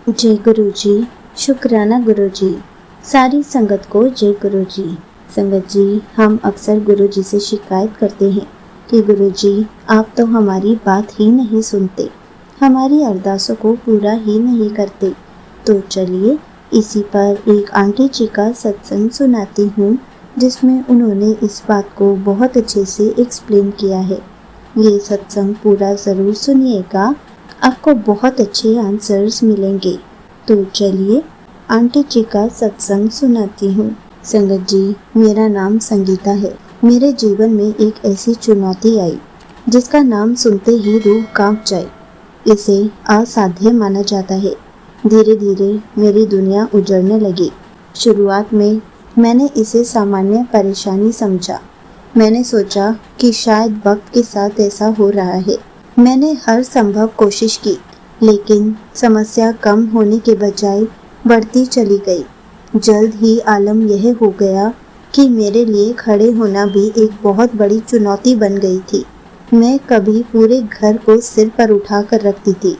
जय गुरु जी। शुक्राना गुरु जी। सारी संगत को जय गुरु जी। संगत जी, हम अक्सर गुरु जी से शिकायत करते हैं कि गुरु जी आप तो हमारी बात ही नहीं सुनते, हमारी अरदासों को पूरा ही नहीं करते। तो चलिए इसी पर एक आंटी जी का सत्संग सुनाती हूँ, जिसमें उन्होंने इस बात को बहुत अच्छे से एक्सप्लेन किया है। ये सत्संग पूरा ज़रूर सुनिएगा, आपको बहुत अच्छे आंसर्स मिलेंगे। तो चलिए आंटी जी का सत्संग सुनाती हूँ। संगत जी, मेरा नाम संगीता है। मेरे जीवन में एक ऐसी चुनौती आई जिसका नाम सुनते ही रूह कांप जाए। इसे असाध्य माना जाता है। धीरे धीरे मेरी दुनिया उजड़ने लगी। शुरुआत में मैंने इसे सामान्य परेशानी समझा। मैंने सोचा कि शायद वक्त के साथ ऐसा हो रहा है। मैंने हर संभव कोशिश की, लेकिन समस्या कम होने के बजाय बढ़ती चली गई। जल्द ही आलम यह हो गया कि मेरे लिए खड़े होना भी एक बहुत बड़ी चुनौती बन गई थी। मैं कभी पूरे घर को सिर पर उठाकर रखती थी।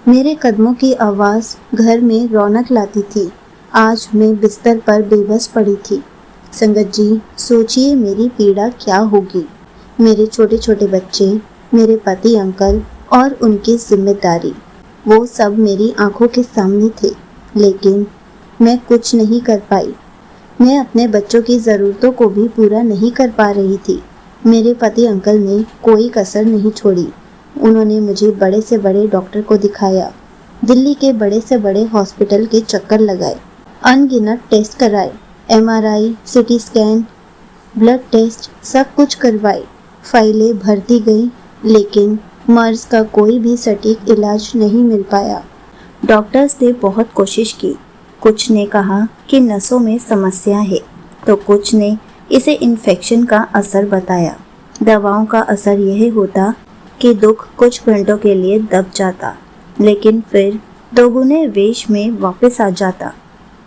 मेरे कदमों की आवाज़ घर में रौनक लाती थी। आज मैं बिस्तर पर बेबस पड़ी थी। संगत जी, सोचिए मेरी पीड़ा क्या होगी। मेरे छोटे छोटे बच्चे, मेरे पति अंकल और उनकी जिम्मेदारी, वो सब मेरी आंखों के सामने थे, लेकिन मैं कुछ नहीं कर पाई। मैं अपने बच्चों की ज़रूरतों को भी पूरा नहीं कर पा रही थी। मेरे पति अंकल ने कोई कसर नहीं छोड़ी। उन्होंने मुझे बड़े से बड़े डॉक्टर को दिखाया, दिल्ली के बड़े से बड़े हॉस्पिटल के चक्कर लगाए, अनगिनत टेस्ट कराए, MRI, CT scan, blood test सब कुछ करवाए। फाइलें भरती गई, लेकिन मर्ज का कोई भी सटीक इलाज नहीं मिल पाया। डॉक्टर्स ने बहुत कोशिश की। कुछ ने कहा कि नसों में समस्या है, तो कुछ ने इसे इन्फेक्शन का असर बताया। दवाओं का असर यह होता कि दुख कुछ घंटों के लिए दब जाता, लेकिन फिर दोगुने वेश में वापस आ जाता।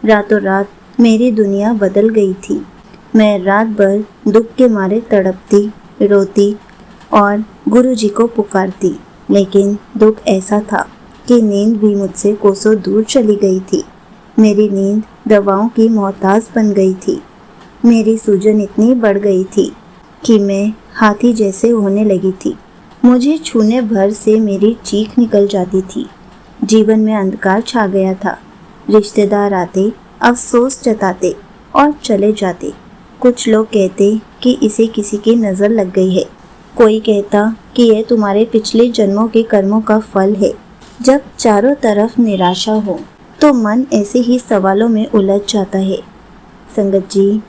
रातों रात मेरी दुनिया बदल गई थी। मैं रात भर दुख के मारे तड़पती, रोती और गुरुजी को पुकारती, लेकिन दुख ऐसा था कि नींद भी मुझसे कोसों दूर चली गई थी। मेरी नींद दवाओं की मोहताज बन गई थी। मेरी सूजन इतनी बढ़ गई थी कि मैं हाथी जैसे होने लगी थी। मुझे छूने भर से मेरी चीख निकल जाती थी। जीवन में अंधकार छा गया था। रिश्तेदार आते, अफसोस जताते और चले जाते। कुछ लोग कहते कि इसे किसी की नज़र लग गई है। कोई कहता कि यह तुम्हारे पिछले जन्मों के कर्मों का फल है। जब चारों तरफ निराशा हो तो मन ऐसे ही सवालों में उलझ जाता है। संगत जी,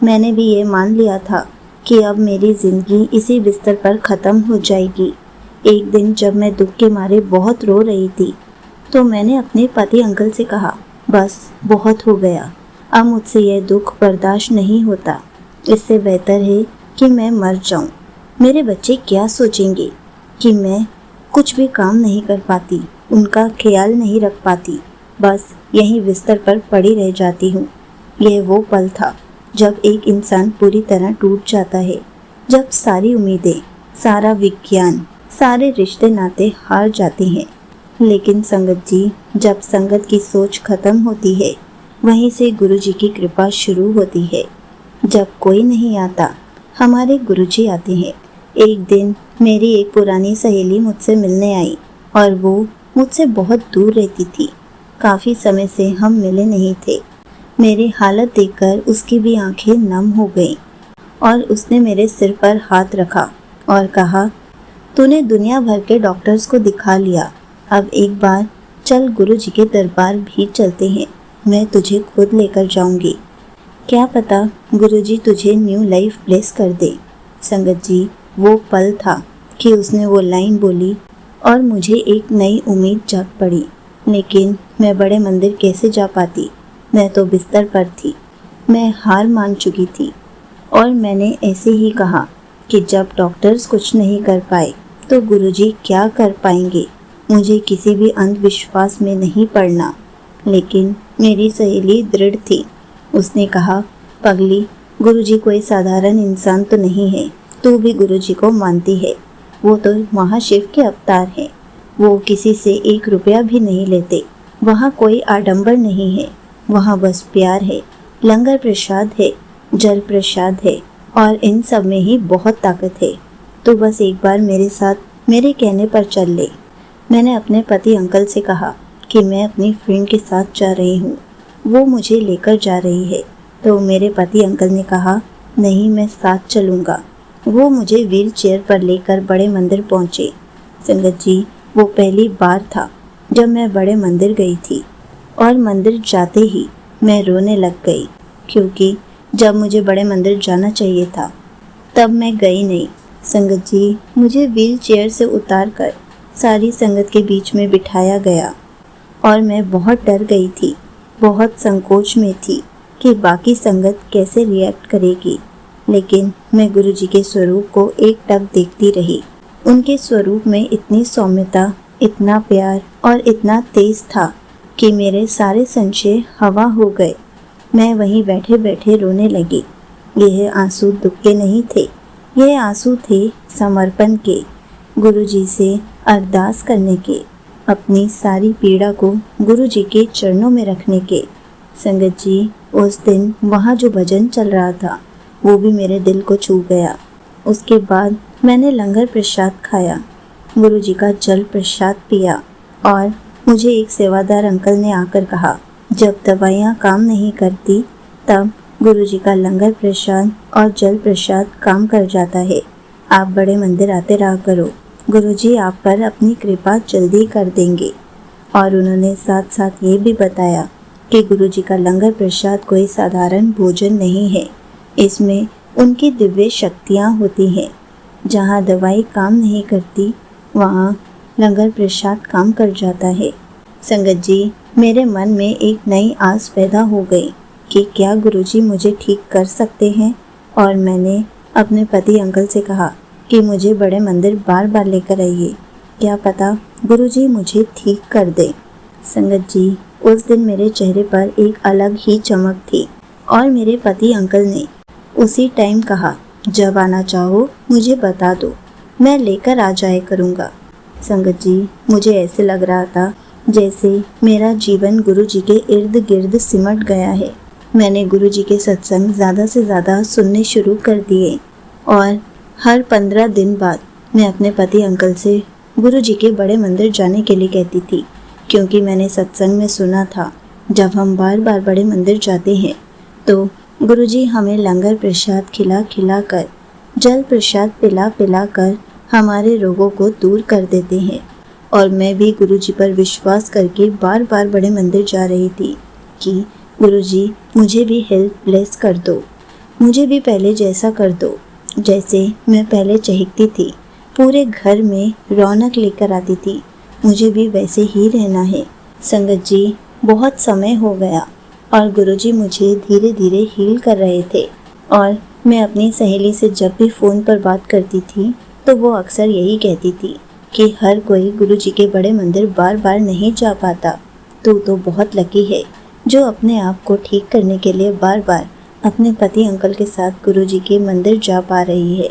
मैंने भी ये मान लिया था कि अब मेरी ज़िंदगी इसी बिस्तर पर ख़त्म हो जाएगी। एक दिन जब मैं दुख के मारे बहुत रो रही थी, तो मैंने अपने पति अंकल से कहा, बस बहुत हो गया, अब मुझसे यह दुख बर्दाश्त नहीं होता। इससे बेहतर है कि मैं मर जाऊं। मेरे बच्चे क्या सोचेंगे कि मैं कुछ भी काम नहीं कर पाती, उनका ख्याल नहीं रख पाती, बस यहीं बिस्तर पर पड़ी रह जाती हूँ। यह वो पल था जब एक इंसान पूरी तरह टूट जाता है, जब सारी उम्मीदें, सारा विज्ञान, सारे रिश्ते नाते हार जाते हैं। लेकिन संगत जी, जब संगत की सोच खत्म होती है, वहीं से गुरुजी की कृपा शुरू होती है। जब कोई नहीं आता, हमारे गुरुजी आते हैं। एक दिन मेरी एक पुरानी सहेली मुझसे मिलने आई और वो मुझसे बहुत दूर रहती थी। काफ़ी समय से हम मिले नहीं थे। मेरी हालत देखकर उसकी भी आंखें नम हो गईं और उसने मेरे सिर पर हाथ रखा और कहा, तूने दुनिया भर के डॉक्टर्स को दिखा लिया, अब एक बार चल गुरुजी के दरबार भी चलते हैं, मैं तुझे खुद लेकर जाऊंगी। क्या पता गुरुजी तुझे न्यू लाइफ ब्लेस कर दे। संगत जी, वो पल था कि उसने वो लाइन बोली और मुझे एक नई उम्मीद जाग पड़ी। लेकिन मैं बड़े मंदिर कैसे जा पाती? मैं तो बिस्तर पर थी। मैं हार मान चुकी थी और मैंने ऐसे ही कहा कि जब डॉक्टर्स कुछ नहीं कर पाए तो गुरुजी क्या कर पाएंगे। मुझे किसी भी अंधविश्वास में नहीं पड़ना। लेकिन मेरी सहेली दृढ़ थी। उसने कहा, पगली, गुरुजी कोई साधारण इंसान तो नहीं है, तू भी गुरुजी को मानती है। वो तो महाशिव के अवतार हैं। वो किसी से 1 रुपया भी नहीं लेते। वहाँ कोई आडंबर नहीं है, वहाँ बस प्यार है, लंगर प्रसाद है, जल प्रसाद है और इन सब में ही बहुत ताकत है। तो बस एक बार मेरे साथ मेरे कहने पर चल ले। मैंने अपने पति अंकल से कहा कि मैं अपनी फ्रेंड के साथ जा रही हूँ, वो मुझे लेकर जा रही है। तो मेरे पति अंकल ने कहा, नहीं, मैं साथ चलूँगा। वो मुझे व्हील चेयर पर लेकर बड़े मंदिर पहुँचे। संगत जी, वो पहली बार था जब मैं बड़े मंदिर गई थी और मंदिर जाते ही मैं रोने लग गई, क्योंकि जब मुझे बड़े मंदिर जाना चाहिए था तब मैं गई नहीं। संगत जी, मुझे व्हील चेयर से उतार कर सारी संगत के बीच में बिठाया गया और मैं बहुत डर गई थी, बहुत संकोच में थी कि बाकी संगत कैसे रिएक्ट करेगी। लेकिन मैं गुरुजी के स्वरूप को एक टक देखती रही। उनके स्वरूप में इतनी सौम्यता, इतना प्यार और इतना तेज था कि मेरे सारे संशय हवा हो गए। मैं वहीं बैठे बैठे रोने लगी। यह आंसू दुख के नहीं थे, यह आंसू थे समर्पण के, गुरुजी से अरदास करने के, अपनी सारी पीड़ा को गुरुजी के चरणों में रखने के। संगत जी, उस दिन वहाँ जो भजन चल रहा था वो भी मेरे दिल को छू गया। उसके बाद मैंने लंगर प्रसाद खाया, गुरुजी का जल प्रसाद पिया और मुझे एक सेवादार अंकल ने आकर कहा, जब दवाइयाँ काम नहीं करती तब गुरुजी का लंगर प्रसाद और जल प्रसाद काम कर जाता है। आप बड़े मंदिर आते रहा करो, गुरुजी आप पर अपनी कृपा जल्दी कर देंगे। और उन्होंने साथ साथ ये भी बताया कि गुरुजी का लंगर प्रसाद कोई साधारण भोजन नहीं है, इसमें उनकी दिव्य शक्तियाँ होती हैं। जहाँ दवाई काम नहीं करती वहाँ लंगर प्रसाद काम कर जाता है। संगत जी, मेरे मन में एक नई आस पैदा हो गई कि क्या गुरुजी मुझे ठीक कर सकते हैं। और मैंने अपने पति अंकल से कहा कि मुझे बड़े मंदिर बार बार लेकर आइए, क्या पता गुरुजी मुझे ठीक कर दे। संगत जी, उस दिन मेरे चेहरे पर एक अलग ही चमक थी और मेरे पति अंकल ने उसी टाइम कहा, जब आना चाहो मुझे बता दो, मैं लेकर आ जाया करूँगा। संगत जी, मुझे ऐसे लग रहा था जैसे मेरा जीवन गुरुजी के इर्द गिर्द सिमट गया है। मैंने गुरुजी के सत्संग ज़्यादा से ज़्यादा सुनने शुरू कर दिए और हर 15 दिन बाद मैं अपने पति अंकल से गुरुजी के बड़े मंदिर जाने के लिए कहती थी, क्योंकि मैंने सत्संग में सुना था जब हम बार बार बड़े मंदिर जाते हैं तो गुरुजी हमें लंगर प्रसाद खिला खिला कर, जल प्रसाद पिला पिला कर हमारे रोगों को दूर कर देते हैं। और मैं भी गुरुजी पर विश्वास करके बार बार बड़े मंदिर जा रही थी कि गुरुजी मुझे भी हेल्प ब्लेस कर दो, मुझे भी पहले जैसा कर दो जैसे मैं पहले चहकती थी, पूरे घर में रौनक लेकर आती थी, मुझे भी वैसे ही रहना है। संगत जी, बहुत समय हो गया और गुरुजी मुझे धीरे धीरे हील कर रहे थे। और मैं अपनी सहेली से जब भी फ़ोन पर बात करती थी तो वो अक्सर यही कहती थी कि हर कोई गुरुजी के बड़े मंदिर बार बार नहीं जा पाता। तू तो बहुत लकी है जो अपने आप को ठीक करने के लिए बार बार अपने पति अंकल के साथ गुरुजी के मंदिर जा पा रही है।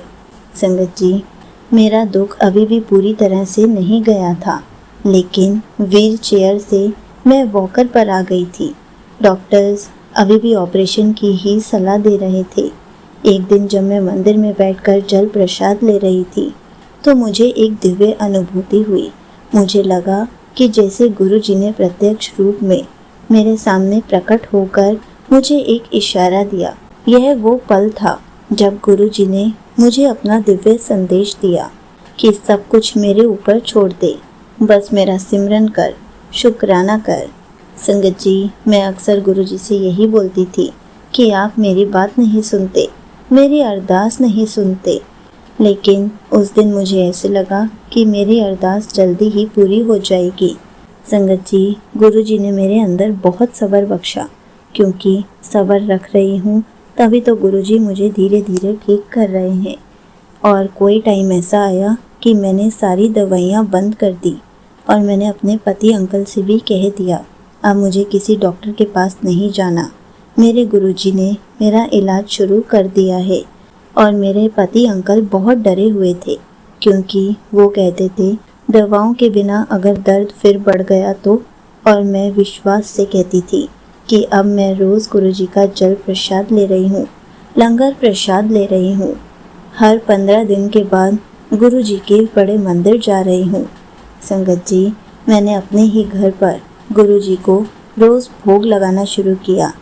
संगत जी, मेरा दुख अभी भी पूरी तरह से नहीं गया था, लेकिन व्हील चेयर से मैं वॉकर पर आ गई थी। डॉक्टर्स अभी भी ऑपरेशन की ही सलाह दे रहे थे। एक दिन जब मैं मंदिर में बैठकर जल प्रसाद ले रही थी तो मुझे एक दिव्य अनुभूति हुई। मुझे लगा कि जैसे गुरुजी ने प्रत्यक्ष रूप में मेरे सामने प्रकट होकर मुझे एक इशारा दिया। यह वो पल था जब गुरुजी ने मुझे अपना दिव्य संदेश दिया कि सब कुछ मेरे ऊपर छोड़ दे, बस मेरा सिमरन कर, शुक्राना कर। संगत जी, मैं अक्सर गुरुजी से यही बोलती थी कि आप मेरी बात नहीं सुनते, मेरी अरदास नहीं सुनते। लेकिन उस दिन मुझे ऐसे लगा कि मेरी अरदास जल्दी ही पूरी हो जाएगी। संगत जी, गुरुजी ने मेरे अंदर बहुत सब्र बख्शा, क्योंकि सब्र रख रही हूँ तभी तो गुरुजी मुझे धीरे धीरे ठीक कर रहे हैं। और कोई टाइम ऐसा आया कि मैंने सारी दवाइयाँ बंद कर दी और मैंने अपने पति अंकल से भी कह दिया, अब मुझे किसी डॉक्टर के पास नहीं जाना, मेरे गुरुजी ने मेरा इलाज शुरू कर दिया है। और मेरे पति अंकल बहुत डरे हुए थे, क्योंकि वो कहते थे दवाओं के बिना अगर दर्द फिर बढ़ गया तो, और मैं विश्वास से कहती थी कि अब मैं रोज़ गुरुजी का जल प्रसाद ले रही हूँ, लंगर प्रसाद ले रही हूँ। हर 15 दिन के बाद गुरुजी के बड़े मंदिर जा रही हूँ। संगत जी, मैंने अपने ही घर पर गुरुजी को रोज़ भोग लगाना शुरू किया।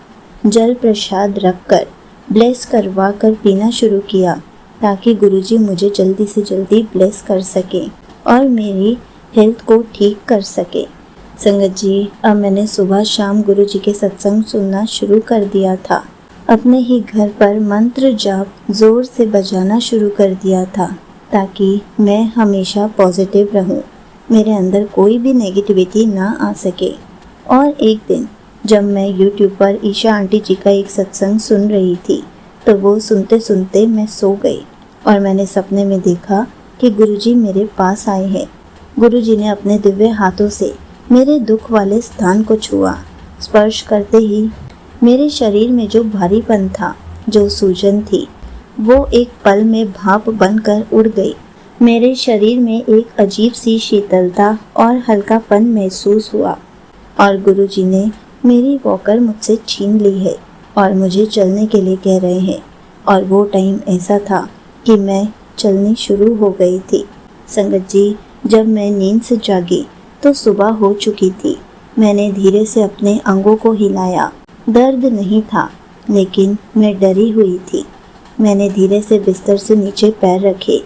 जल प्रसाद रखकर ब्लेस करवा कर पीना शुरू किया ताकि गुरुजी मुझे जल्दी से जल्दी ब्लेस कर सके और मेरी हेल्थ को ठीक कर सके। संगत जी, अब मैंने सुबह शाम गुरुजी के सत्संग सुनना शुरू कर दिया था। अपने ही घर पर मंत्र जाप जोर से बजाना शुरू कर दिया था ताकि मैं हमेशा पॉजिटिव रहूं, मेरे अंदर कोई भी नेगेटिविटी ना आ सके। और एक दिन जब मैं YouTube पर ईशा आंटी जी का एक सत्संग सुन रही थी तो वो सुनते सुनते मैं सो गई और मैंने सपने में देखा कि गुरुजी मेरे पास आए हैं। गुरुजी ने अपने दिव्य हाथों से मेरे दुख वाले स्थान को छुआ। स्पर्श करते ही मेरे शरीर में जो भारीपन था, जो सूजन थी, वो एक पल में भाप बनकर उड़ गई। मेरे शरीर में एक अजीब सी शीतलता और हल्कापन महसूस हुआ और गुरुजी ने मेरी वॉकर मुझसे छीन ली है और मुझे चलने के लिए कह रहे हैं। और वो टाइम ऐसा था कि मैं चलनी शुरू हो गई थी। संगत जी, जब मैं नींद से जागी तो सुबह हो चुकी थी। मैंने धीरे से अपने अंगों को हिलाया। दर्द नहीं था, लेकिन मैं डरी हुई थी। मैंने धीरे से बिस्तर से नीचे पैर रखे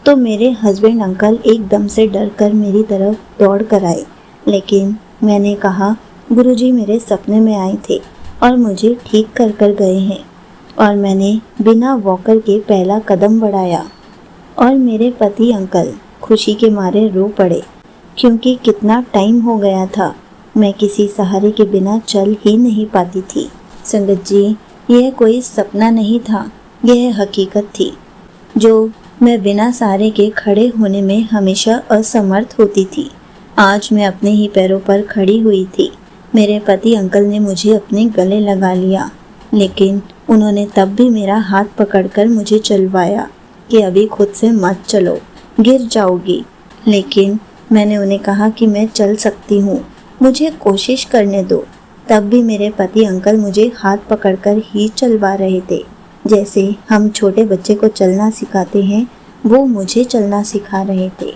तो मेरे हस्बैंड अंकल एकदम से डर कर मेरी तरफ दौड़ कर आए। लेकिन मैंने कहा, गुरुजी मेरे सपने में आए थे और मुझे ठीक कर कर गए हैं। और मैंने बिना वॉकर के पहला कदम बढ़ाया और मेरे पति अंकल खुशी के मारे रो पड़े, क्योंकि कितना टाइम हो गया था मैं किसी सहारे के बिना चल ही नहीं पाती थी। संगत जी, यह कोई सपना नहीं था, यह हकीकत थी जो मैं बिना सहारे के खड़े होने में हमेशा असमर्थ होती थी। आज मैं अपने ही पैरों पर खड़ी हुई थी। मेरे पति अंकल ने मुझे अपने गले लगा लिया, लेकिन उन्होंने तब भी मेरा हाथ पकड़कर मुझे चलवाया कि अभी खुद से मत चलो, गिर जाओगी। लेकिन मैंने उन्हें कहा कि मैं चल सकती हूँ, मुझे कोशिश करने दो। तब भी मेरे पति अंकल मुझे हाथ पकड़कर ही चलवा रहे थे। जैसे हम छोटे बच्चे को चलना सिखाते हैं, वो मुझे चलना सिखा रहे थे।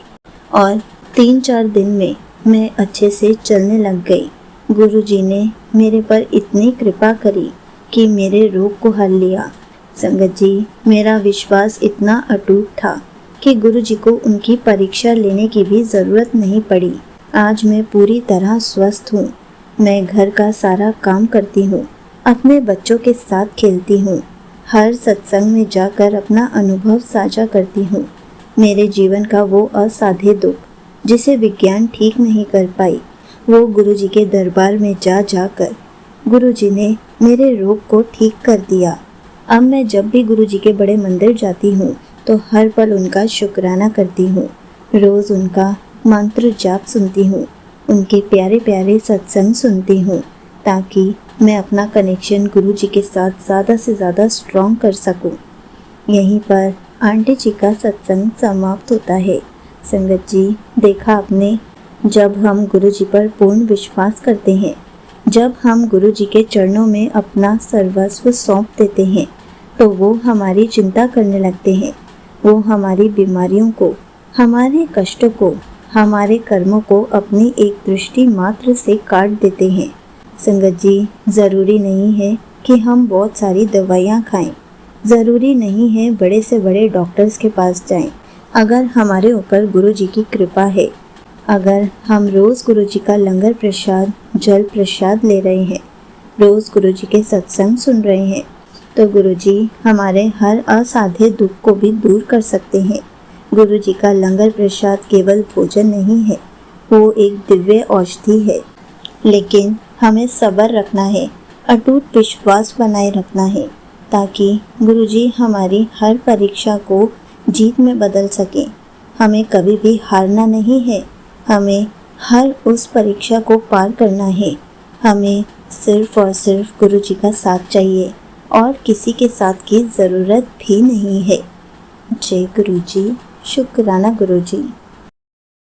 और 3-4 दिन में मैं अच्छे से चलने लग गई। गुरुजी ने मेरे पर इतनी कृपा करी कि मेरे रोग को हल लिया। संगत जी, मेरा विश्वास इतना अटूट था कि गुरुजी को उनकी परीक्षा लेने की भी ज़रूरत नहीं पड़ी। आज मैं पूरी तरह स्वस्थ हूँ। मैं घर का सारा काम करती हूँ, अपने बच्चों के साथ खेलती हूँ, हर सत्संग में जाकर अपना अनुभव साझा करती हूँ। मेरे जीवन का वो असाध्य दुख जिसे विज्ञान ठीक नहीं कर पाई, वो गुरुजी के दरबार में जा जाकर गुरुजी ने मेरे रोग को ठीक कर दिया। अब मैं जब भी गुरुजी के बड़े मंदिर जाती हूँ तो हर पल उनका शुक्राना करती हूँ। रोज़ उनका मंत्र जाप सुनती हूँ, उनके प्यारे प्यारे सत्संग सुनती हूँ ताकि मैं अपना कनेक्शन गुरुजी के साथ ज़्यादा से ज़्यादा स्ट्रॉन्ग कर सकूँ। यहीं पर आंटी जी का सत्संग समाप्त होता है। संगत जी, देखा आपने, जब हम गुरुजी पर पूर्ण विश्वास करते हैं, जब हम गुरुजी के चरणों में अपना सर्वस्व सौंप देते हैं, तो वो हमारी चिंता करने लगते हैं। वो हमारी बीमारियों को, हमारे कष्टों को, हमारे कर्मों को अपनी एक दृष्टि मात्र से काट देते हैं। संगत जी, ज़रूरी नहीं है कि हम बहुत सारी दवाइयाँ खाएं, ज़रूरी नहीं है बड़े से बड़े डॉक्टर्स के पास जाएं। अगर हमारे ऊपर गुरुजी की कृपा है, अगर हम रोज़ गुरुजी का लंगर प्रसाद, जल प्रसाद ले रहे हैं, रोज़ गुरुजी के सत्संग सुन रहे हैं, तो गुरुजी हमारे हर असाध्य दुख को भी दूर कर सकते हैं। गुरुजी का लंगर प्रसाद केवल भोजन नहीं है, वो एक दिव्य औषधि है। लेकिन हमें सब्र रखना है, अटूट विश्वास बनाए रखना है ताकि गुरुजी हमारी हर परीक्षा को जीत में बदल सके। हमें कभी भी हारना नहीं है, हमें हर उस परीक्षा को पार करना है। हमें सिर्फ और सिर्फ गुरुजी का साथ चाहिए और किसी के साथ की ज़रूरत भी नहीं है। जय गुरुजी, शुक्राना गुरुजी।